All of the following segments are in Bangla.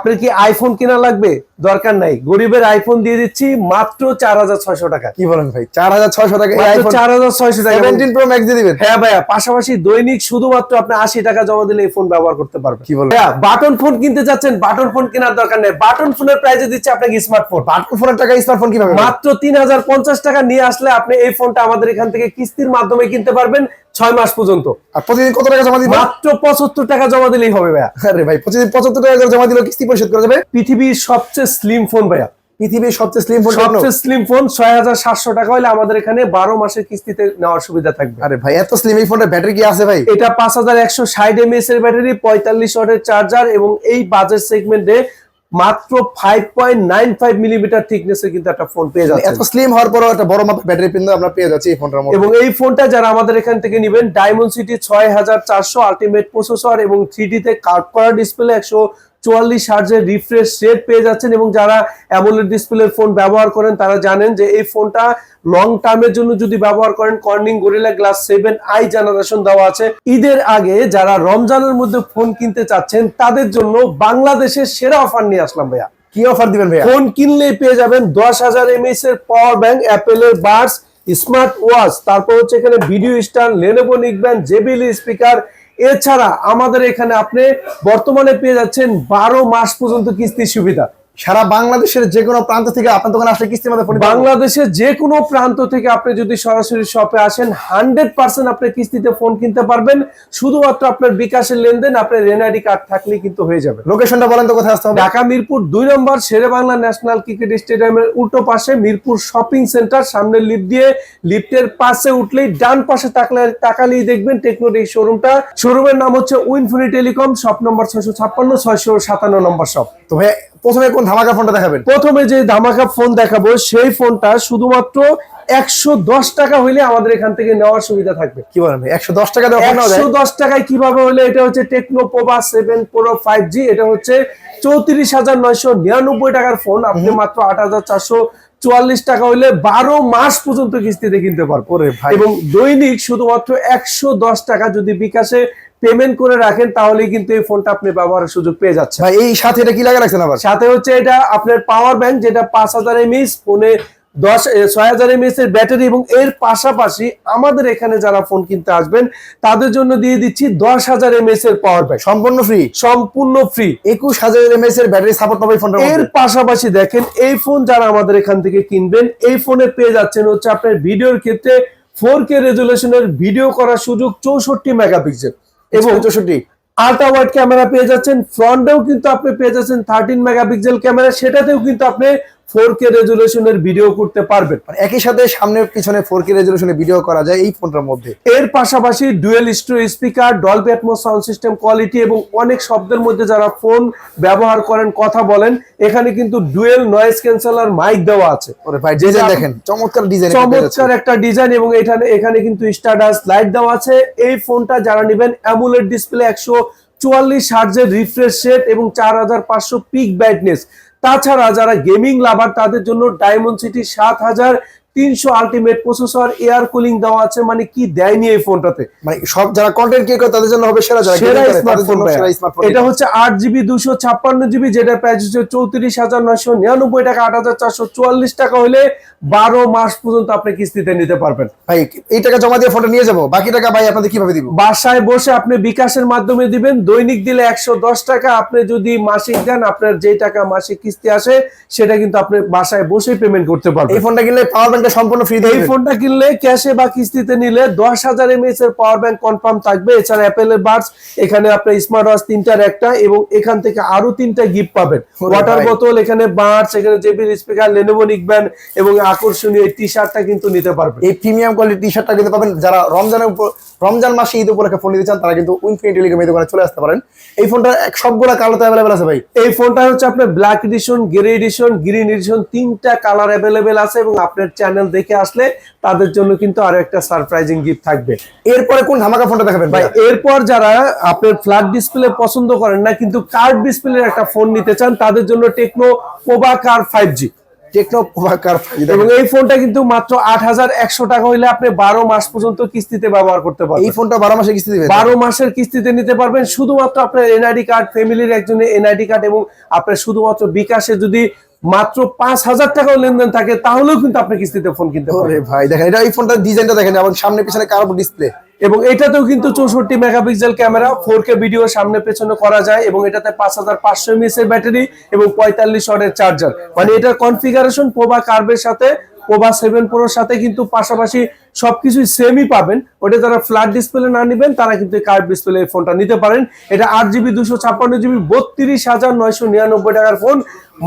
আপনার কি আইফোন কেনা লাগবে? দরকার নাই, গরিবের আইফোন দিয়ে দিচ্ছি মাত্র 4600 টাকা। কি বলেন ভাই, 4600 টাকা আইফোন? 4600 টাকা 17 প্রো ম্যাক্স দিয়ে দিবেন? হ্যাঁ ভাইয়া, পাশাপাশি দৈনিক শুধুমাত্র আপনি 80 টাকা জমা দিলে এই ফোন ব্যবহার করতে পারবেন। কি বলেন ভাইয়া, বাটন ফোন কিনতে যাচ্ছেন, বাটন ফোন কেনার দরকার নেই, বাটন ফোনের প্রাইসে দিচ্ছে আপনাকে স্মার্টফোন। বাটন ফোনের টাকা স্মার্টফোন কিভাবে? মাত্র 3050 টাকা নিয়ে আসলে আপনি এই ফোনটা আমাদের এখান থেকে কিস্তির মাধ্যমে কিনতে পারবেন 6 মাস পর্যন্ত। আর প্রতিদিন কত টাকা জমা দিবেন? মাত্র 75 টাকা জমা দিলেই হবে ভাইয়া। আরে ভাই, প্রতিদিন 75 টাকা করে জমা দিলে কিস্তি পরিশোধ করা যাবে? পৃথিবীর সবচেয়ে স্লিম ফোন ভাইয়া, পৃথিবীর সবচেয়ে স্লিম ফোন? সবচেয়ে স্লিম ফোন 6700 টাকা হলে আমাদের এখানে 12 মাসের কিস্তিতে নেওয়ার সুবিধা থাকবে। আরে ভাই, এত স্লিম এই ফোনটা ব্যাটারি কি আছে ভাই? এটা 5160 mAh এর ব্যাটারি, 45 ওয়াটের চার্জার এবং এই বাজেট সেগমেন্টে মাত্র 5.95 মিলিমিটার থিকনেসের কিন্তু একটা ফোন পেয়ে যাচ্ছে। এত স্লিম হওয়ার পরও একটা বড় মাপের ব্যাটারি কিন্তু আমরা পেয়ে যাচ্ছি এই ফোনটার মধ্যে। এবং এই ফোনটা যারা আমাদের এখান থেকে নেবেন, ডায়মন্ড-সিটি 6400 আলটিমেট প্রসেসর এবং 3D তে কাট করা ডিসপ্লে, 144 হার্জের রিফ্রেশ রেট পেয়ে যাচ্ছেন। এবং যারা অ্যামোলেড ডিসপ্লের ফোন ব্যবহার করেন তারা জানেন যে এই ফোনটা লং টার্মের জন্য যদি ব্যবহার করেন, Corning gorilla glass 7i generation দেওয়া আছে। ঈদের আগে যারা রমজানের মধ্যে ফোন কিনতে চাচ্ছেন তাদের জন্য বাংলাদেশের সেরা অফার নিয়ে আসলাম ভাইয়া। কি অফার দিবেন ভাইয়া? ফোন কিনলেই পেয়ে যাবেন 10000 mAh এর পাওয়ার ব্যাংক, অ্যাপেলের বাডস, স্মার্ট ওয়াচ, তারপর হচ্ছে এখানে video stand, Lenovo neckband, JBL speaker. এছাড়া আমাদের এখানে আপনি বর্তমানে পেয়ে যাচ্ছেন 12 মাস পর্যন্ত কিস্তির সুবিধা। সারা বাংলাদেশের যে কোনো প্রান্ত থেকে আপনার দোকানে আসলে কিস্তির মধ্যে ফোন? বাংলাদেশের যে কোনো প্রান্ত থেকে আপনি যদি সরাসরি শপে আসেন 100% আপনি কিস্তিতে ফোন কিনতে পারবেন। শুধুমাত্র আপনার বিকাশের লেনদেন, আপনার এনআইডি কার্ড থাকলেই কিন্তু হয়ে যাবে। লোকেশনটা বলেন তো, কোথায় আসতে হবে? ঢাকা মিরপুর 2 নম্বর শেরেবাংলা ন্যাশনাল ক্রিকেট স্টেডিয়ামের উল্টো পাশে মিরপুর শপিং সেন্টার, সামনে লিফট দিয়ে লিফটের পাশে উঠলেই ডান পাশে তাকালেই দেখবেন টেকনোটেক শোরুমটা। শোরুমের নাম হচ্ছে উইনফিনি টেলিকম, শপ নম্বর 656 657 নম্বর শপ। তো ভাই, প্রথমে কোন ধামাকা ফোনটা দেখাবেন? প্রথমে যে ধামাকা ফোন দেখাবো সেই ফোনটা শুধুমাত্র 110 টাকা হইলে আমাদের এখান থেকে নেওয়ার সুবিধা থাকবে। কি বলেন ভাই, 110 টাকা দেওয়া? 110 টাকায় কিভাবে হলে? এটা হচ্ছে টেকনো পোভা 7 প্রো 5G, এটা হচ্ছে 34999 টাকার ফোন। আপনি মাত্র 8444 টাকা হইলে 12 মাস পর্যন্ত কিস্তিতে কিনতে পারবো। এবং দৈনিক শুধুমাত্র 110 টাকা যদি বিকাশে পেমেন্ট করে রাখেন তাহলে কিন্তু এই ফোনটা আপনি ব্যবহারের সুযোগ পেয়ে যাচ্ছেন। ভাই, এই সাথে এটা কি লাগা রাখছেন আবার? সাথে হচ্ছে এটা আপনার পাওয়ার ব্যাংক, যেটা 5000 mAh, ফোনে 6000 mAh এর ব্যাটারি। এবং এর পাশাপাশি আমাদের এখানে যারা ফোন কিনতে আসবেন তাদের জন্য দিয়ে দিচ্ছি 10000 mAh এর পাওয়ার ব্যাংক, সম্পূর্ণ ফ্রি। সম্পূর্ণ ফ্রি। 21000 mAh এর ব্যাটারি সাপোর্ট পাবে ফোনটার মধ্যে। এর পাশাপাশি দেখেন, এই ফোন যারা আমাদের এখান থেকে কিনবেন, এই ফোনে পেয়ে যাচ্ছেন হচ্ছে আপনার ভিডিওর ক্ষেত্রে 4K রেজুলেশনের ভিডিও করার সুযোগ, 64 মেগাপিক্সেল এবং 64 আল্ট্রা ওয়াইড ক্যামেরা পেয়ে যাচ্ছেন। ফ্রন্টেও কিন্তু আপনি পেয়ে যাচ্ছেন 13 মেগাপিক্সেল ক্যামেরা, সেটাতেও কিন্তু আপনি 4K রেজুলেশনের ভিডিও করতে পারবেন। একই সাথে সামনে পিছনে 4K রেজুলেশনে ভিডিও করা যায় এই ফোনটার মধ্যে। এর পাশাপাশি dual storage speaker, Dolby atoms sound system quality এবং অনেক শব্দের মধ্যে যারা ফোন ব্যবহার করেন, কথা বলেন, এখানে কিন্তু ডুয়েল নয়েজ ক্যান্সেলার মাইক দেওয়া আছে। ওরে ভাই, ডিজাইন দেখেন, চমৎকার ডিজাইন, চমৎকার একটা ডিজাইন। এবং এখানে কিন্তু স্টারডাস্ট লাইট দেওয়া আছে। এই ফোনটা যারা নেবেন, অ্যামোলেড ডিসপ্লে, 144 হার্জের রিফ্রেশ রেট এবং 4500 পিক ব্রাইটনেস। তাছাড়া যারা গেমিং লাভার তাদের জন্য diamond-city 7300 ultimate processor, air cooling দেওয়া আছে। মানে কি দেয়নি এই ফোনটাতে? মানে সব যারা কন্টেন্ট ক্রিয়েট করে তাদের জন্য হবে সেরা স্মার্টফোন। এটা হচ্ছে 8GB 256GB, যেটা প্রাইস হচ্ছে 34999 টাকা। 8444 টাকা হলে 12 মাস পর্যন্ত আপনি কিস্তিতে নিতে পারবেন। ভাই, এই টাকা জমা দিয়ে ফোনটা নিয়ে যাবো, বাকি টাকা ভাই আপনাদের কিভাবে দিব? বাসায় বসে আপনি বিকাশের মাধ্যমে দিবেন। দৈনিক দিলে 110 টাকা, আপনি যদি মাসিক দেন আপনার যে টাকা মাসিক কিস্তি আসে সেটা কিন্তু আপনি বাসায় বসে পেমেন্ট করতে পারবেন। এই ফোনটা কিনলে পাওয়ার ব্যাংকটা সম্পূর্ণ ফ্রি। এই ফোনটা কিনলে ক্যাশে বা কিস্তিতে নিলে 10000 mAh এর পাওয়ার ব্যাংক কনফার্ম থাকবে। এছাড়া অ্যাপেলের বাডস, এখানে আপনার স্মার্ট ওয়াচ 3টার একটা, এবং এখান থেকে আরো 3টা গিফট পাবেন। ওয়াটার বোতল, এখানে বাডস, এখানে জেবিএল স্পিকার, লেনোভো নিকব্যান্ড এবং আকর্ষণীয় এই টি-শার্টটা কিন্তু নিতে পারবেন। এই প্রিমিয়াম কোয়ালিটি টি-শার্টটা কিন্তু পাবেন যারা রমজান মাসে ঈদ উপলক্ষে ফোন নিতে চান, তারা কিন্তু উইনফিনি টেলিকম এই দোকানে চলে আসতে পারেন। এই ফোনটা সবগুলা কালারতে अवेलेबल আছে ভাই। এই ফোনটা হচ্ছে আপনার black edition, grey edition, green edition, 3টা কালার अवेलेबल আছে। এবং আপনার চ্যানেল দেখে আসলে তাদের জন্য কিন্তু আরো একটা সারপ্রাইজিং গিফট থাকবে। এরপরে কোন ধামাকা ফোনটা দেখাবেন ভাই? এরপর যারা আপনার ফ্ল্যাট ডিসপ্লে পছন্দ করেন না কিন্তু কার্ভ ডিসপ্লের একটা ফোন নিতে চান, তাদের জন্য টেকনো পোভা কার 5G। টেকনো পোভা কার এবং এই ফোনটা কিন্তু মাত্র ৮১০০ টাকা হইলে আপনি ১২ মাস পর্যন্ত কিস্তিতে ব্যবহার করতে পারবেন। এই ফোনটা 12 মাসের কিস্তি দিবেন? 12 মাসের কিস্তিতে নিতে পারবেন। শুধুমাত্র আপনার এনআইডি কার্ড, ফ্যামিলির একজনের এনআইডি কার্ড এবং আপনার শুধুমাত্র বিকাশে যদি মাত্র ৫০০০ টাকাও লেনদেন থাকে তাহলেও কিন্তু আপনি কিস্তিতে ফোন কিনতে পারবেন। ওরে ভাই দেখেন এটা, এই ফোনটার ডিজাইনটা দেখেন এবং সামনে পিছনে কার্ভ ডিসপ্লে, এবং এটাতেও কিন্তু 64 মেগাপিক্সেল ক্যামেরা, 4K ভিডিও সামনে পেছনে করা যায় এবং এটাতে 5500 mAh এর ব্যাটারি এবং 45 ওয়াটের চার্জার। মানে এটার কনফিগারেশন পোভা কার্ভের সাথে পোভা 7 প্রোর সাথে কিন্তু পাশাপাশি সবকিছু সেমই পাবেন। ওটা যারা ফ্ল্যাট ডিসপ্লে না নেবেন তারা কিন্তু কার্ভ ডিসপ্লে এই ফোনটা নিতে পারেন। এটা 8GB 256GB 32,999 টাকার ফোন,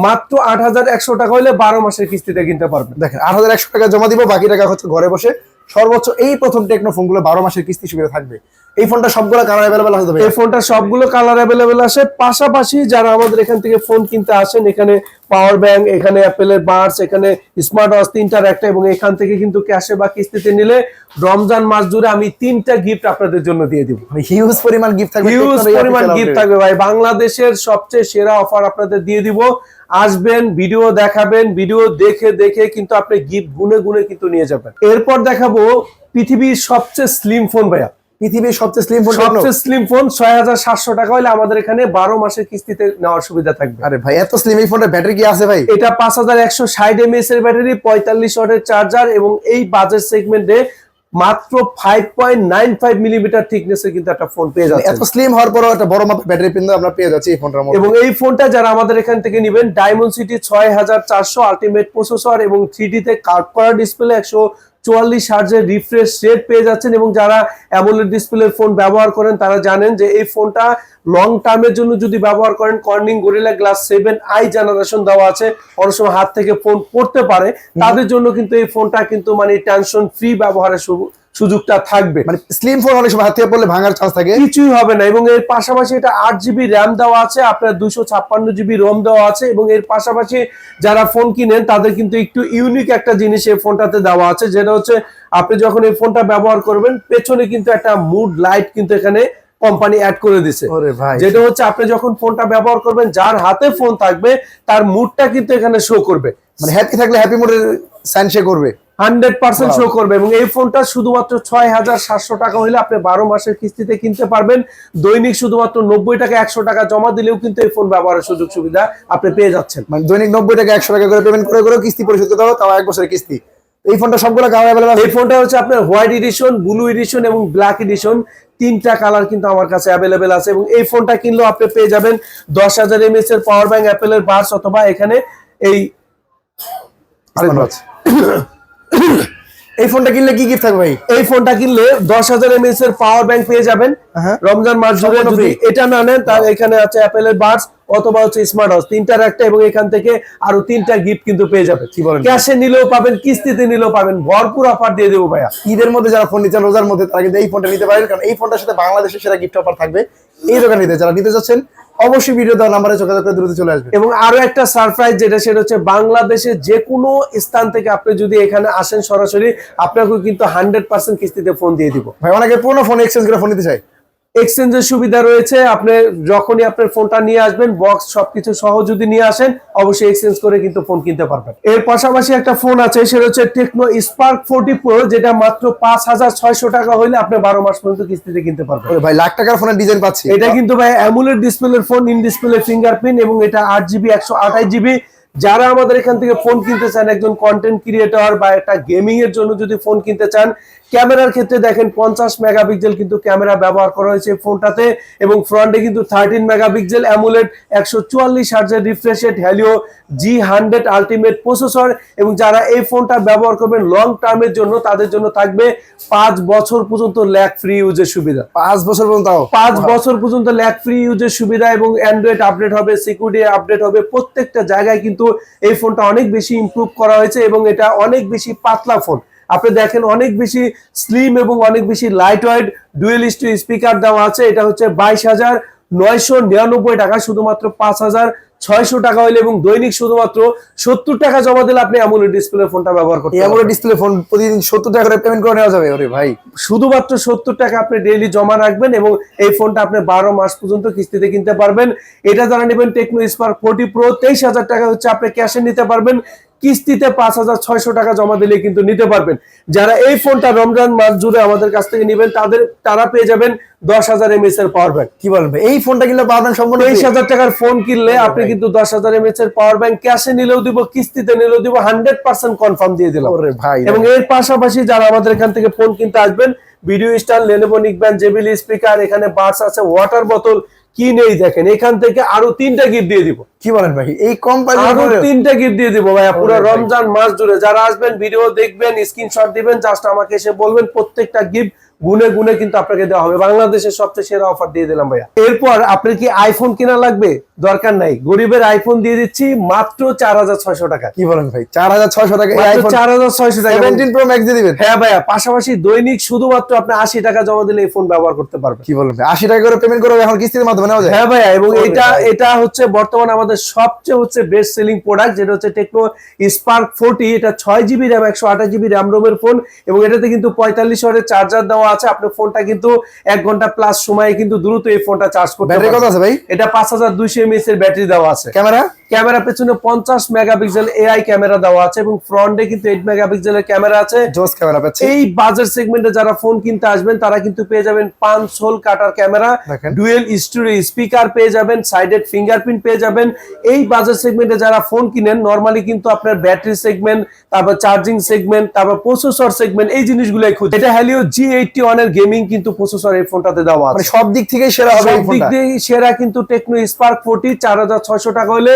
মাত্র 8100 টাকা হলে 12 মাসের কিস্তিতে কিনতে পারবেন। দেখেন 8100 টাকা জমা দিব, বাকি টাকা হচ্ছে ঘরে বসে সর্বোচ্চ এই প্রথম টেকনো ফোনগুলো 12 মাসের কিস্তি সুবিধা থাকবে। এই ফোনটা সবগুলো কালার अवेलेबल আছে ভাই? এই ফোনটা সবগুলো কালার अवेलेबल আছে। পাশাপাশি যারা আমাদের এখান থেকে ফোন কিনতে আসেন, এখানে পাওয়ার ব্যাংক, এখানে অ্যাপেলের বাডস, এখানে স্মার্ট ওয়াচ তিনটার একটা, এবং এখান থেকে কিন্তু ক্যাশে বা কিস্তিতে নিলে রমজান মাস জুড়ে আমি 3টা গিফট আপনাদের জন্য দিয়ে দিব। হিউজ পরিমাণ গিফট থাকবে, হিউজ পরিমাণ গিফট থাকবে ভাই। বাংলাদেশের সবচেয়ে সেরা অফার আপনাদের দিয়ে দিব। আসবেন, ভিডিও দেখাবেন, ভিডিও দেখে দেখে কিন্তু আপনি গিফট গুনে গুনে কিন্তু নিয়ে যাবেন। এরপর দেখাবো পৃথিবীর সবচেয়ে স্লিম ফোন ভাইয়া। পৃথিবীর সবচেয়ে স্লিম ফোন, সবচেয়ে স্লিম ফোন 6700 টাকা হলে আমাদের এখানে 12 মাসের কিস্তিতে নেওয়ার সুবিধা থাকবে। আরে ভাই এত স্লিম এই ফোনটার ব্যাটারি কি আছে ভাই? এটা 5160 mAh এর ব্যাটারি, 45 ওয়াটের চার্জার এবং এই বাজেট সেগমেন্টে মাত্র 5.95 মিলিমিটার থিকনেসে কিন্তু একটা ফোন পেয়ে যাচ্ছে। এত স্লিম হওয়ার পরও একটা বড় মাপের ব্যাটারি কিন্তু আমরা পেয়ে যাচ্ছি এই ফোনটার মধ্যে। এবং এই ফোনটা যারা আমাদের এখান থেকে নেবেন, ডায়মন্ডসিটি 6400 আলটিমেট প্রসেসর এবং 3D তে কাট করা ডিসপ্লে, 144 হার্জের রিফ্রেশ রেট পেয়ে যাচ্ছেন। এবং যারা অ্যামোলেড ডিসপ্লের ফোন ব্যবহার করেন তারা জানেন যে এই ফোনটা লং টার্মের জন্য যদি ব্যবহার করেন, Corning gorilla glass 7i generation দেওয়া আছে, অনেক সময় হাত থেকে ফোন পড়তে পারে, তাদের জন্য কিন্তু এই ফোনটা কিন্তু মানে টেনশন ফ্রি ব্যবহারের সুযোগটা থাকবে। মানে স্লিম ফোন অনেক সময় হাত থেকে পড়লে ভাঙার চান্স থাকে, কিছুই হবে না। এবং এর পাশাপাশি এটা 8GB র্যাম দেওয়া আছে, আপনার 256GB রোম দেওয়া আছে। এবং এর পাশাপাশি যারা ফোন কিনেন তাদের কিন্তু একটু ইউনিক একটা জিনিস এই ফোনটাতে দেওয়া আছে, যেটা হচ্ছে আপনি যখন এই ফোনটা ব্যবহার করবেন পেছনে কিন্তু একটা মুড লাইট কিন্তু এখানে কোম্পানি অ্যাড করে দিছে। যেটা হচ্ছে আপনি যখন ফোনটা ব্যবহার করবেন, যার হাতে ফোন থাকবে তার মুডটা কিন্তু এখানে শো করবে। মানে হ্যাপি থাকলে হ্যাপি মুডের সাইন শো করবে, 100% শো করবে। এবং এই ফোনটা শুধুমাত্র 6700 টাকা হলে আপনি 12 মাসের কিস্তিতে কিনতে পারবেন। দৈনিক শুধুমাত্র 90 টাকা 100 টাকা জমা দিলেও কিন্তু এই ফোন ব্যবহারের সুযোগ সুবিধা আপনি পেয়ে যাচ্ছেন। মানে দৈনিক 90 টাকা 100 টাকা করে পেমেন্ট করে কিস্তি পরিশোধ করতে হবে, তাও 1 বছরের কিস্তি। এই ফোনটা সবগুলো কালার अवेलेबल আছে। এই ফোনটা হচ্ছে আপনার হোয়াইট এডিশন, ব্লু এডিশন এবং ব্ল্যাক এডিশন, 3টা কালার কিন্তু আমার কাছে अवेलेबल আছে। এবং এই ফোনটা কিনলেও আপনি পেয়ে যাবেন 10000 mAh এর পাওয়ার ব্যাংক, অ্যাপেলের বাডস, অথবা এখানে এই এই ফোনটা কিনলে কি গিফট থাকবে ভাই? এই ফোনটা কিনলে 10000 mAh এর পাওয়ার ব্যাংক পেয়ে যাবেন রমজান মাস জুড়ে। যদি এটা না নেন তাহলে এখানে আছে অ্যাপেলের বাডস অথবা হচ্ছে স্মার্ট ওয়াচ, 3টার একটা, এবং এখান থেকে আরো 3টা গিফট কিন্তু পেয়ে যাবেন। কি বলেন? ক্যাশে নিলেও পাবেন, কিস্তিতে নিলেও পাবেন, ভরপুর অফার দিয়ে দেবো ভাইয়া। ঈদের মধ্যে যারা ফোন নিচ্ছেন, রোজার মধ্যে, তারা কিন্তু এই ফোনটা নিতে পারেন, কারণ এই ফোনটার সাথে বাংলাদেশের সেরা গিফট অফার থাকবে। এই দোকানে যারা নিতে যাচ্ছেন অবশ্যই ভিডিও দেওয়া নাম্বারে যোগাযোগ করে দ্রুত চলে আসবে। এবং আরো একটা সারপ্রাইজ সেটা হচ্ছে বাংলাদেশের যে কোনো স্থান থেকে আপনি যদি এখানে আসেন সরাসরি, আপনাকে কিন্তু 100% কিস্তিতে ফোন দিয়ে দিব ভাই। অনেকে পুরোনো ফোন এক্সচেঞ্জ করে ফোন নিতে চায়, এক্সচেঞ্জের সুবিধা রয়েছে। আপনি যখনই আপনার ফোনটা নিয়ে আসবেন, বক্স সবকিছু সহ যদি নিয়ে আসেন, অবশ্যই এক্সচেঞ্জ করে কিন্তু ফোন কিনতে পারবেন। এর পাশাপাশি একটা ফোন আছে, সেটা হচ্ছে টেকনো স্পার্ক 40 প্রো, যেটা মাত্র 5600 টাকা হইলে আপনি 12 মাস পর্যন্ত কিস্তিতে কিনতে পারবেন। ভাই লাখ টাকার ফোনের ডিজাইন পাচ্ছি। এটা কিন্তু ভাই অ্যামোলেড ডিসপ্লের ফোন, ইন ডিসপ্লে ফিঙ্গারপ্রিন্ট, এবং এটা 8GB 128GB। যারা আমাদের এখান থেকে ফোন কিনতে চান, একজন কন্টেন্ট ক্রিয়েটর বা একটা গেমিং এর জন্য যদি ফোন কিনতে চান, ক্যামেরার ক্ষেত্রে দেখেন 50 মেগাপিক্সেল কিন্তু ক্যামেরা ব্যবহার করা হয়েছে ফোনটাতে, এবং ফ্রন্টে কিন্তু 13 মেগাপিক্সেল অ্যামোলেড 144 হার্জের refresh rate Helio G100 ultimate processor. এবং যারা এই ফোনটা ব্যবহার করবেন লং টার্মের জন্য, তাদের জন্য থাকবে 5 বছর পর্যন্ত ল্যাগ ফ্রি ইউজের সুবিধা। 5 বছর পর্যন্ত? 5 বছর পর্যন্ত ল্যাগ ফ্রি ইউজের সুবিধা। এবং অ্যান্ড্রয়েড আপডেট হবে, সিকিউরিটি আপডেট হবে, প্রত্যেকটা জায়গায় কিন্তু এই ফোনটা অনেক বেশি ইমপ্রুভ করা হয়েছে। এবং এটা অনেক বেশি পাতলা ফোন, আপনি দেখেন অনেক বেশি স্লিম এবং অনেক বেশি লাইট ওয়েট। ডুয়েল স্পিকার দেওয়া আছে। এটা হচ্ছে 22,999 টাকা, শুধুমাত্র 5,600 টাকা হইলে, এবং দৈনিক শুধুমাত্র 70 টাকা জমা দিলে আপনি অ্যামোলেড ডিসপ্লে ফোনটা ব্যবহার করতে পারবেন। অ্যামোলেড ডিসপ্লে ফোন প্রতিদিন 70 টাকা করে পেমেন্ট করে নেওয়া যাবে? ওরে ভাই, শুধুমাত্র 70 টাকা আপনি ডেইলি জমা রাখবেন এবং এই ফোনটা আপনি 12 মাস পর্যন্ত কিস্তিতে কিনতে পারবেন। এটা যারা নেবেন টেকনো স্পার্ক 40 প্রো, 23,000 টাকা হচ্ছে আপনি ক্যাশে নিতে পারবেন। কিস্তিতে 5,600 টাকা জমা দিলে কিন্তু নিতে পারবেন। যারা এই ফোনটা রমজান মাস জুড়ে আমাদের কাছ থেকে নেবেন তারা পেয়ে যাবেন 10,000 mAh এর পাওয়ার ব্যাংক। কি বলেন ভাই, এই ফোনটা কিনলে পাওয়ার ব্যাংক সম্পূর্ণ 23,000 টাকার ফোন কিনলে আপনি কিন্তু 10,000 mAh এর পাওয়ার ব্যাংক ক্যাশে নিলেও দিব, কিস্তিতে নিলেও দিব, 100% কনফার্ম দিয়ে দিলাম। ওরে ভাই, এবং এর পাশাপাশি যারা আমাদের এখান থেকে ফোন কিনতে আসবেন, video stand, Lenovo neckband, JBL speaker, এখানে বাডস আছে, ওয়াটার বোতল, কি নেই দেখেন, এখান থেকে আরো 3টা গিফট দিয়ে দিব। কি বলেন ভাই, এই কম আরো 3টা গিফট দিয়ে দিব ভাইয়া পুরো রমজান মাস জুড়ে। যারা আসবেন ভিডিও দেখবেন, স্ক্রিনশট দিবেন, জাস্ট আমাকে এসে বলবেন, প্রত্যেকটা গিফট গুনে গুনে কিন্তু আপনাকে দেওয়া হবে। বাংলাদেশের সবচেয়ে সেরা অফার দিয়ে দিলাম ভাইয়া। এরপর আপনার কি আইফোন কিনা লাগবে? দরকার নাই, গরিবের আইফোন দিয়ে দিচ্ছি মাত্র 4,600 টাকা। কি বলেন ভাই, 4,600 টাকা এই আইফোন 4,600 টাকা 17 প্রো ম্যাক্স দিয়ে দিবেন? হ্যাঁ ভাইয়া, পাশাপাশি দৈনিক শুধুমাত্র আপনি 80 টাকা জমা দিলে এই ফোন ব্যবহার করতে পারবেন। কি বলেন ভাই, 80 টাকা করে পেমেন্ট করে এখন কিস্তির মাধ্যমে নেওয়া যায়? হ্যাঁ ভাইয়া, এবং এটা হচ্ছে বর্তমানে আমাদের সবচেয়ে বেস্ট সেলিং প্রোডাক্ট, যেটা হচ্ছে টেকনো স্পার্ক 40। এটা 6GB র্যাম 128GB র্যাম রোমের ফোন, এবং এটাতে কিন্তু 45 ওয়াটের চার্জার দেওয়া আছে। আপনি ফোনটা কিন্তু 1 ঘন্টা প্লাস সময়ে কিন্তু দ্রুত এই ফোনটা চার্জ করতে ব্যাটারি কত আছে ভাই? এটা 5200 mAh এর ব্যাটারি দেওয়া আছে। ক্যামেরা পেছনে 50 মেগাপিক্সেল এআই ক্যামেরা দেওয়া আছে, এবং ফ্রন্টে কিন্তু 8 মেগাপিক্সেলের ক্যামেরা আছে। জোস ক্যামেরা পাচ্ছে। এই বাজেট সেগমেন্টে যারা ফোন কিনতে আসবেন তারা কিন্তু পেয়ে যাবেন 5 হোল কাটার ক্যামেরা, ডুয়েল স্টোরি স্পিকার পেয়ে যাবেন, সাইডেড ফিঙ্গারপ্রিন্ট পেয়ে যাবেন। এই বাজেট সেগমেন্টে যারা ফোন কিনেন, নরমালি কিন্তু আপনার ব্যাটারি সেগমেন্ট, তারপর চার্জিং সেগমেন্ট, তারপর প্রসেসর সেগমেন্ট, এই জিনিসগুলোই খুঁজে। এটা Helio G81 এর গেমিং কিন্তু প্রসেসর এই ফোনটাতে দেওয়া আছে। মানে সব দিক থেকে সেরা হবে এই সব দিক ফোনটা। দিয়ে সেরা কিন্তু টেকনো স্পার্ক 40 4,600 টাকা হলে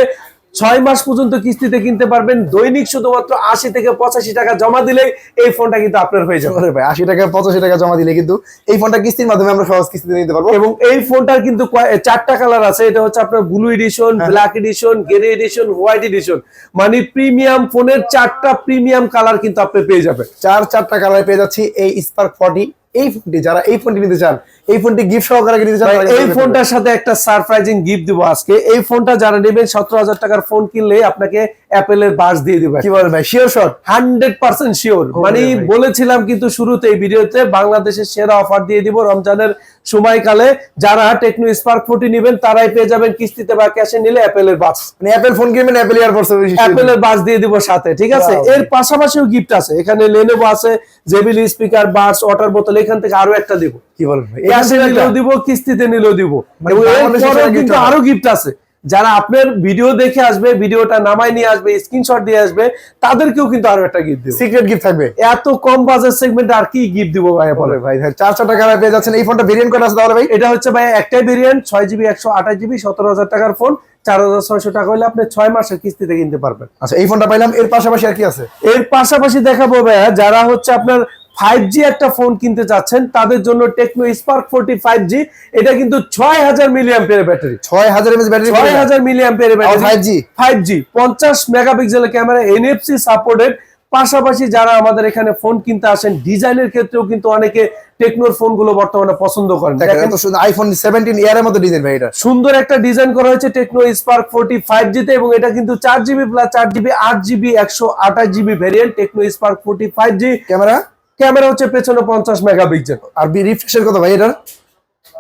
6 মাস পর্যন্ত কিস্তিতে কিনতে পারবেন। দৈনিক শুধুমাত্র 80 থেকে 85 টাকা জমা দিলেই এই ফোনটা কিন্তু আপনার হয়ে যাবে। আরে ভাই, 80 টাকা 85 টাকা জমা দিলে কিন্তু এই ফোনটা কিস্তির মাধ্যমে আমরা সহজ কিস্তিতে নিতে পারবো। এবং এই ফোনটার কিন্তু 4টা কালার আছে। এটা হচ্ছে আপনার blue edition, black edition, grey edition, white edition. মানে প্রিমিয়াম ফোনের 4টা প্রিমিয়াম কালার কিন্তু আপনি পেয়ে যাবেন। 4টা কালার পেয়ে যাচ্ছি এই স্পার্ক 40। এই ফোনটি যারা এই ফোনটি নিতে চান, এই ফোনটি গিফট সহকারে নিতে চান, এই ফোনটার সাথে একটা সারপ্রাইজিং গিফট দিব আজকে। এই ফোনটা যারা নেবেন 17,000 টাকার ফোন কিনলে আপনাকে অ্যাপেলের বাস দিয়ে দিবে। কি বলেন ভাই, শিওর শট? 100% শিওর। মানে বলেছিলাম কিন্তু শুরুতে এই ভিডিওতে, বাংলাদেশের সেরা অফার দিয়ে দিব রমজানের সময়কালে। যারা টেকনো স্পার্ক 40 নেবেন তারাই পেয়ে যাবেন কিস্তিতে বা ক্যাশে নিলে অ্যাপেলের বাস। মানে অ্যাপেল ফোন কিনবেন, অ্যাপেল এয়ারপডস অ্যাপেলের বাস দিয়ে দিব সাথে, ঠিক আছে? এর পাশাপাশিও গিফট আছে, এখানে লেনোভো আছে, জেবিএল স্পিকার, বাডস, ওয়াটার বোতল, এখান থেকে আরো একটা দিব। কি বলেন ভাই, ক্যাশে নিলেও দিব, কিস্তিতে নিলেও দিব। এবং এরপরেও কিন্তু আরো গিফট আছে। যারা আপনার ভিডিও দেখে আসবে, ভিডিওটা নামায় নিয়ে আসবে, স্ক্রিনশট দিয়ে আসবে, তাদেরকেও কিন্তু আরো একটা গিফট দিব। সিক্রেট গিফট থাকবে। এত কম বাজেট সেগমেন্টে আর কি গিফট দিব ভাই? বলে ভাই 4টা কালার পেয়ে যাচ্ছেন। এই ফোনটা ভেরিয়েন্ট কত আছে তাহলে ভাই? এটা হচ্ছে ভাই একটাই ভেরিয়েন্ট, 6GB 128GB, 17,000 টাকার ফোন। 4,600 টাকা হলে আপনি 6 মাসের কিস্তিতে কিনতে পারবেন। আচ্ছা, এই ফোনটা পাইলাম। এর পাশাপাশি আর কি আছে? এর পাশাপাশি দেখাবো ভাইয়া, যারা হচ্ছে আপনার 5G একটা ফোন কিনতে চাচ্ছেন তাদের জন্য টেকনো স্পার্ক 40 5G। এটা কিন্তু 6,000 মিলিঅ্যাম্পিয়ারের ব্যাটারি, 6,000 mAh ব্যাটারি, 6,000 মিলিঅ্যাম্পিয়ারের ব্যাটারি, 5G 50 মেগাপিক্সেলের ক্যামেরা, NFC সাপোর্টেড। পাশাপাশি যারা আমাদের এখানে ফোন কিনতে আসেন, ডিজাইনের ক্ষেত্রেও কিন্তু অনেকে টেকনোর ফোনগুলো বর্তমানে পছন্দ করেন। দেখেন তো সুন্দর আইফোন 17 এর মতো ডিজাইন ভাই। এটা সুন্দর একটা ডিজাইন করা হয়েছে টেকনো স্পার্ক 40 5G তে, এবং এটা কিন্তু 4GB plus 4GB 8GB 128GB variant Tecno Spark 40 5G। Camera হচ্ছে পেছনে 50 মেগাপিক্সেল। আর রিফ্রেশের কত ভাই এটার?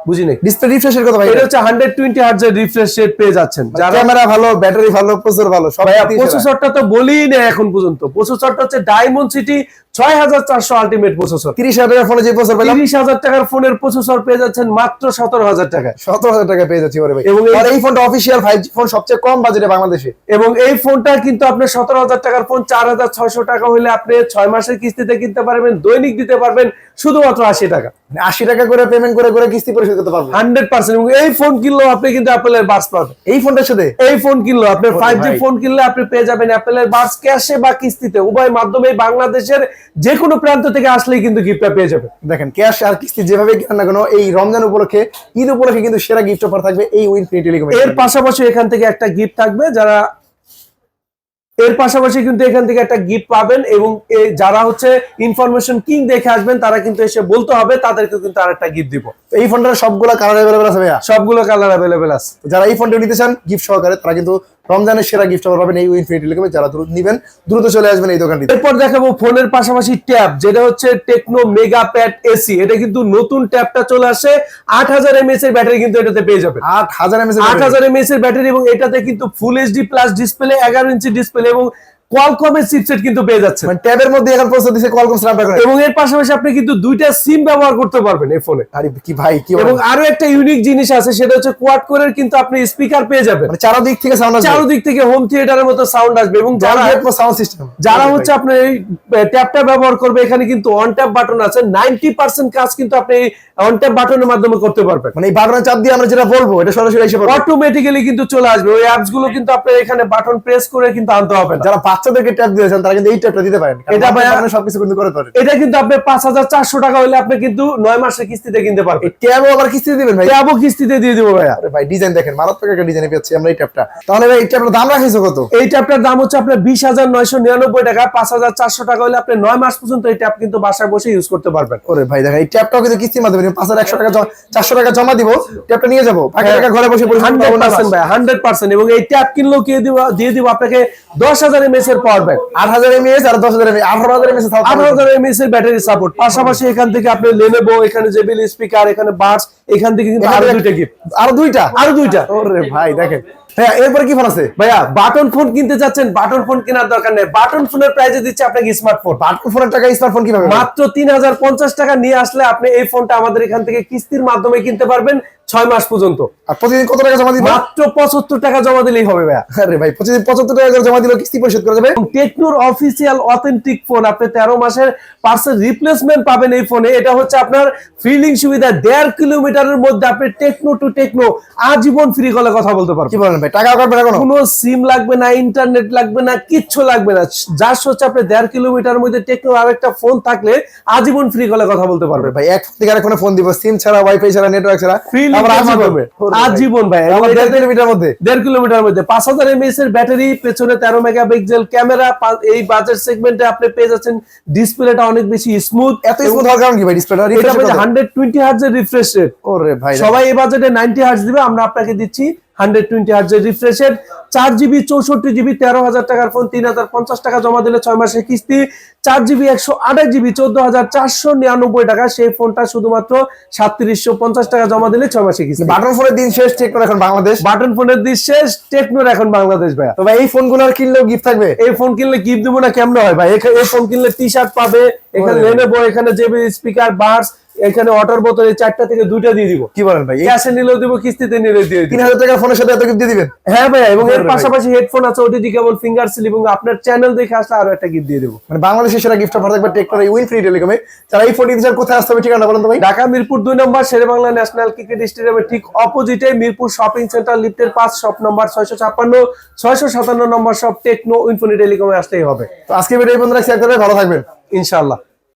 বুঝি নাই, ডিসপ্লে রিফ্রেশের কত ভাই? এটা হচ্ছে 120 হার্টজ এর রিফ্রেশ রেট পেয়ে যাচ্ছেন। যারা ক্যামেরা ভালো, ব্যাটারি ভালো, প্রসেসর ভালো, সব প্রসেসরটা তো বলিই না এখন পর্যন্ত। প্রসেসরটা হচ্ছে ডায়মন্ড সিটি 6400 আলটিমেট প্রসেসর। 30,000 টাকার ফোনে যে প্রসেসর পেলাম, 30,000 টাকার ফোনের প্রসেসর পেয়ে যাচ্ছেন মাত্র 17,000 টাকায়। 17,000 টাকা পেয়ে যাচ্ছি ওরে ভাই। এবং এই ফোনটা অফিশিয়াল 5G ফোন, সবচেয়ে কম বাজেটে বাংলাদেশে। এবং এই ফোনটা কিন্তু আপনার 17,000 টাকার ফোন 4,600 টাকা হলে আপনি 6 মাসের কিস্তিতে কিনতে পারবেন, দৈনিক দিতে পারবেন শুধুমাত্র 80 টাকা। 80 টাকা করে পেমেন্ট করে করে কিস্তি পরিশোধ করতে পারবেন 100%। এবং এই ফোন কিনলেও আপনি কিন্তু অ্যাপেলের বাস পাবেন। এই ফোনটার সাথে এই ফোন কিনলেও আপনি 5G ফোন কিনলে আপনি পেয়ে যাবেন অ্যাপেলের বাস, ক্যাশে বা কিস্তিতে উভয় মাধ্যমে। বাংলাদেশের যে কোনো প্রান্ত থেকে আসলেই কিন্তু গিফটটা পেয়ে যাবেন। দেখেন, ক্যাশ আর কিস্তি যেভাবে কেন না কেন, এই রমজান উপলক্ষে, ঈদ উপলক্ষে কিন্তু সেরা গিফট অফার থাকবে এই উইনফিনিটি টেলিকম। এর পাশাপাশি এখান থেকে একটা গিফট থাকবে, যারা এর পাশাপাশি কিন্তু এখান থেকে একটা গিফট পাবেন। এবং যারা হচ্ছে ইনফরমেশন কিং দেখে আসবেন তারা কিন্তু এসে বলতে হবে, তাদেরকে কিন্তু আরেকটা গিফট দিব। এই ফোনটার সবগুলো কালার अवेलेबल আছে ভাইয়া? সবগুলো কালার अवेलेबल আছে। যারা এই ফোনটা নিতে চান গিফট সহকারে, তারা কিন্তু রমজানের সেরা গিফট অফার পাবেন এই উইনফিনিটি টেলিকমে। যারা নেবেন দ্রুত চলে আসবেন এই দোকানটিতে। এরপর দেখাবো ফোনের পাশাপাশি ট্যাব, যেটা হচ্ছে টেকনো মেগা প্যাড এসি। এটা কিন্তু নতুন ট্যাবটা চলে আসে, 8,000 mAh এর ব্যাটারি কিন্তু এটাতে পেয়ে যাবেন। 8,000 mAh 8,000 mAh এর ব্যাটারি, এবং এটাতে কিন্তু full HD plus display, 11 inch display, এবং কোয়ালকমের চিপসেট কিন্তু পেয়ে যাচ্ছেন। মানে ট্যাবের মধ্যে এখন প্রসেসর দিছে কোয়ালকম স্ন্যাপড্রাগন, এবং এর পাশাপাশি আপনি কিন্তু দুইটা সিম ব্যবহার করতে পারবেন এই ফোনে। আরে কি ভাই কি এবং আরো একটা ইউনিক জিনিস আছে, সেটা হচ্ছে কোয়াড কোরের কিন্তু আপনি স্পিকার পেয়ে যাবেন, মানে চারদিক থেকে সাউন্ড আসবে, চারদিক থেকে হোম থিয়েটারের মতো সাউন্ড আসবে। এবং সাউন্ড সিস্টেম যারা হচ্ছে আপনার এই ট্যাবটা ব্যবহার করবে, এখানে কিন্তু অন ট্যাপ বাটন আছে। 90% কাজ কিন্তু আপনি অন ট্যাপ বাটনের মাধ্যমে করতে পারবেন। মানে এই বাটনের চাপ দিয়ে আমরা যেটা বলবো এটা সরাসরি এসে পড়বে, অটোমেটিক্যালি কিন্তু চলে আসবে। ওই অ্যাপস গুলো কিন্তু আপনার এখানে বাটন প্রেস করে কিন্তু আনতে হবে না। যারা বাচ্চাদেরকে ট্যাব দিয়েছেন তারা কিন্তু এই ট্যাবটা দিতে পারেন, এটা ভাই আপনি সবকিছু কিন্তু করে পারেন। এটা কিন্তু আপনি 5400 টাকা হলে আপনি কিন্তু 9 মাসের কিস্তিতে কিনতে পারবেন। এই ট্যাবও আবার কিস্তিতে দিবেন ভাই? ট্যাবও কিস্তিতে দিয়ে দিব ভাইয়া। আরে ভাই ডিজাইন দেখেন, মারাত্মক একটা ডিজাইন পেয়েছি আমরা এই ট্যাবটা। তাহলে ভাই এই ট্যাবটার দাম রাখিছো কত? এই ট্যাবটার দাম হচ্ছে আপনার 20,999 টাকা। 5,400 টাকা হলে আপনি 9 মাস পর্যন্ত এই ট্যাব কিন্তু বাসায় বসে ইউজ করতে পারবেন। ওরে ভাই দেখেন এই ট্যাবটাও কিন্তু কিস্তির মাধ্যমে 5,100 টাকা 400 টাকা জমা দিব, ট্যাবটা নিয়ে যাবো, বাকি টাকা ঘরে বসে 100% ভাই 100%। এবং এই ট্যাব কিনলেও দিয়ে দিব আপনাকে 10,000 mAh এর পাওয়ার ব্যাংক, 8,000 mAh আর 10,000 mAh 18,000 mAh 18,000 mAh এর ব্যাটারি সাপোর্ট। পাশাপাশি এখান থেকে আপনি লেনোভো, এখানে জেবিএল স্পিকার, এখানে বাডস, এখান থেকে কিন্তু আরো দুইটা গিফট, আরো দুইটা। ওরে ভাই দেখেন হ্যাঁ, এরপর কি ফোন আছে ভাইয়া? বাটন ফোন কিনতে চাচ্ছেন, বাটন ফোন কেনার দরকার নেই। বাটন ফোনের প্রাইসে দিচ্ছে আপনাকে স্মার্টফোন। বাটন ফোনের টাকা স্মার্টফোন কিভাবে? মাত্র 3,050 টাকা নিয়ে আসলে আপনি এই ফোনটা আমাদের এখান থেকে কিস্তির মাধ্যমে কিনতে পারবেন 6 মাস পর্যন্ত। আর প্রতিদিন কত টাকা জমা দিবেন? মাত্র 75 টাকা জমা দিলেই হবে ভাইয়া। আরে ভাই প্রতিদিন 75 টাকা করে জমা দিলেও কিস্তি পরিশোধ করা যাবে। টেকনোর অফিসিয়াল অথেন্টিক ফোন, আপনি 13 মাসের পার্সেল রিপ্লেসমেন্ট পাবেন এই ফোনে। এটা হচ্ছে আপনার ফিলিং সুবিধা। 1.5 কিলোমিটারের মধ্যে আপনি টেকনো টু টেকনো আজীবন ফ্রি কলে কথা বলতে কি পারবেন। বলেন ভাই, টাকা কাটবে না কোনো? কোনো সিম লাগবে না, ইন্টারনেট লাগবে না, কিচ্ছু লাগবে না। জাস্ট হচ্ছে আপনি 1.5 কিলোমিটারের মধ্যে টেকনোর আরেকটা ফোন থাকলে আজীবন ফ্রি কলে কথা বলতে পারবেন। ভাই এক ফোন থেকে আরেকটা ফোন দিব, সিম ছাড়া, ওয়াইফাই ছাড়া, নেটওয়ার্ক ছাড়া, আবার আজীবন ভাই। 1.5 কিলোমিটার মধ্যে 1.5 কিলোমিটার মধ্যে 5,000 mAh এর ব্যাটারি, পেছনে 13 মেগাপিক্সেল ক্যামেরা। এই বাজেট সেগমেন্টে আপনি পেয়ে যাচ্ছেন ডিসপ্লেটা অনেক বেশি স্মুথ। এত স্মুথ হওয়ার কারণ কি ভাই? ডিসপ্লেটা এটা 120 হার্টজ এর রিফ্রেশ রেট। ওরে ভাই সবাই এই বাজেটে 90 হার্টজ দিবে, আমরা আপনাকে দিচ্ছি 120 হার্টজ এর রিফ্রেশ রেট। 4GB 64GB 13,000 টাকার ফোন 3,050 টাকা জমা দিলে 6 মাসের কিস্তি। 4GB 128GB 14,499 টাকা, সেই ফোনটা শুধুমাত্র 3750 টাকা জমা দিলে 6 মাসের কিস্তি। বাটন ফোনের দিন শেষ, টেকনোর এখন বাংলাদেশ। বাটন ফোনের দিন শেষ, টেকনোর এখন বাংলাদেশ ভাইয়া। তো ভাই এই ফোনগুলো আর কিনলেও গিফট থাকবে? এই ফোন কিনলে গিফট দেবো না কেমন হয় ভাই? এই ফোন কিনলে টি শার্ট পাবে, এখানে লেনোভো, এখানে জেবিএল স্পিকার, বাডস, এখানে ওয়াটার বোতল, এই 4টা থেকে 2টা দিয়ে দিব। কি বলেন ভাই? ক্যাশে নিলেও দিব, কিস্তিতে নিলেও দিয়ে দিব। 3,000 টাকার ফোনের সাথে এত গিফট দিয়ে দিবেন? হ্যাঁ ভাই। এবং এর পাশাপাশি হেডফোন আছে, ওটিজি কেবল, ফিঙ্গার সিল, এবং আপনার চ্যানেল দেখে আসলে আরো একটা গিফট দিয়ে দেবো। মানে বাংলাদেশের সেরা গিফট অফার থাকবে টেকনোর এই উইন ফ্রি টেলিকমে। যারা এই ফোন নিতে চান কোথায় আসতে হবে ঠিকানা বলেন তো ভাই? ঢাকা মিরপুর 2 নম্বর শেরেবাংলা ন্যাশনাল ক্রিকেট স্টেডিয়ামের ঠিক অপোজিটে মিরপুর শপিং সেন্টার লিফটের 5 শপ নম্বর 656, 657 নম্বর শপ টেকনো ইনফিনিটি টেলিকমে আসলেই হবে। তো আজকে ভিডিও এই পর্যন্ত রাখছি, ভালো থাকবেন ইনশাআল্লাহ।